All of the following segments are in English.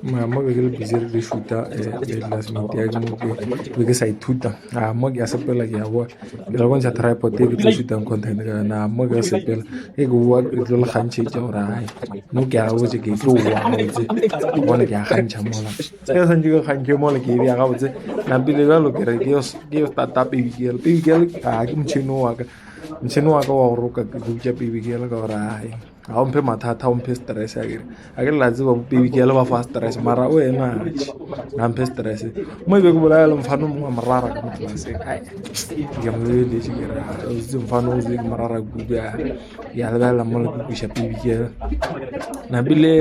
Mo ke le busy re shoota last minute ya mo ke sa ithuta mo ke a sepela ke ya boa ke la bontsha tripod ke tlo shootang content ka na mo ke sepela ke bua ke tlo le gantšhe tša gore ai no ke a botse ke tlo wa botse bona ke a gantšha mola ke sa ntse ke gantšhe mola ke ya ga botse na pele ga lo ke re ke yo startup baby girl ke motšhini wa ka wa go roka ke butša baby girl ka gore ai ga o mphe mathata o mphe stress a ke la tseba baby girl ba fa stress mara o ena ga mphe stress mo e be ke bolayela mfano mongwe morara ka mo tlelaseng ai ke mo leletse ke re o itse mfano o ke morara kudu ya lebelela mo le kukuša baby girl na bile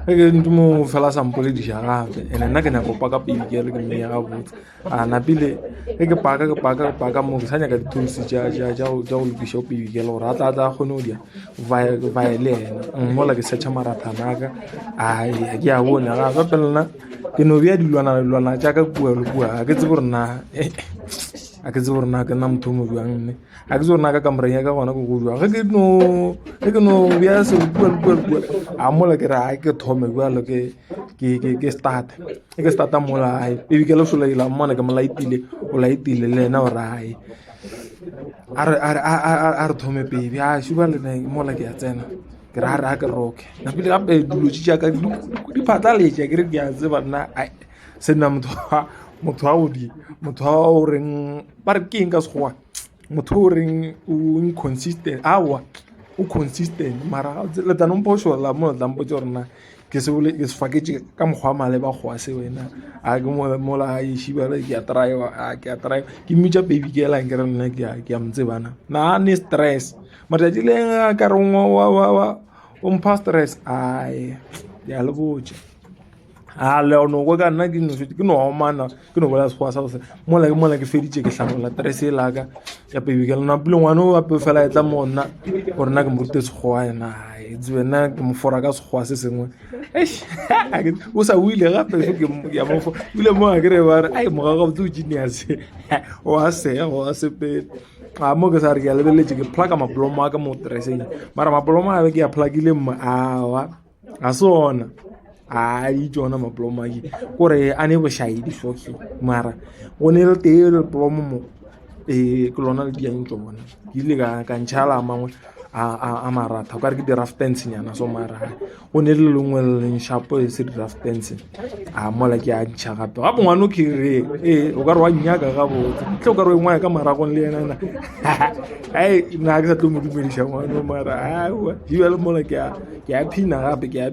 ke ntse mo fela sampolediša gape ande nna ke nyaka go paka baby girl ke mmea gabotse na bile ke paka mo ke sa nyaka ditools tša go lokiša baby girl gore a tla kgone go dia via le ena mola ke searcha marathana ka ai ke a bona ga pelna ke no bia dilwana tša ka bua ke tse gore na a ke tse gore na ke nna motho mo buang nne a ke tse gore na ka kamoreng ya ka gona go bua ge ke no bia se bua a mola ke re ke thome bjalo ke starta mola ai baby ke le sola mmona ke mo laitile o laitile le ena gore ai a re thome baby a shuba le nna mola ke a tsena ke ra ke roke na pele gape dilo tša ka di phatlaletša ke re ke a tseba nna ai se nna motho wa o reng ba re ke eng ka sekgowa motho o reng o inconsistent o consistent mara letanomphošola mo letlampotse gore na ke se faketše ka mokgwa maleba goa se wena a ke mola ešibale ke a trya ke mmitša baby ke elang ke re nna ke a motsebana na ne stress matšatši le ka re o mpha stress ai ke a le botse leonoko ka nna ke no omana ke no bola sekgowa sa gose mola ke feditše ke tlhanola stress e laka ya baby ke lena pele ngwane o ape fela e tla mo nna gore nna ke morute sekgowa ena tsebe nna ke mofora ka sekgowa se sengwe o sa o ile gape ya mofo ile mo a kere ba re ai mogaga botse o genius o a sepele mo ke sa re ke a lebeletše ke plaka mapolomo a ka mo dresseng mara mapolomo a be ke a plakile mma a sona a itšona mapolomo ake kore a ne bošaedi soke mara go ne le tee le polomo mo ke lona le diang tsona ke ile ka ntšhala a mangwe a maratha o ka re ke di-raftance nyana so mara go ne le lengwe le leng shapo e se di-raftance mola ke a ntšha gape gape ngwane o kere o ka re wa nnyaka gabotse tle o ka re o ngwaya ka maragong le enana ai nna ke sa tlo mo dumediša ngwane mara jibale mola ke a phina gape ke a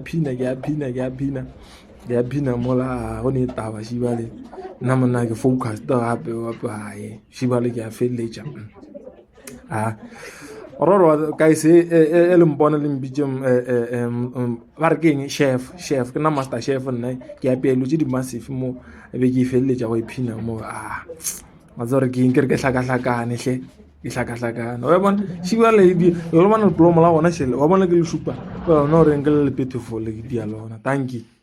phina mola go ne taba šibale nna monna ke focused gape ae šibale ke a feleletša roro ka ise e le mpona le mbitšeng ba re ke eng chef ke nna master chef nna ke apeelo tše di-massive mo be ke e feleletša go ephina mo matse gore ke eng ke re ke hlakahlakane ke hlakahlakane wa bona šibale le bona lepolomo la gona šele wa bona ke le šupa lona gore ke le le beautiful ke dia lona thank you.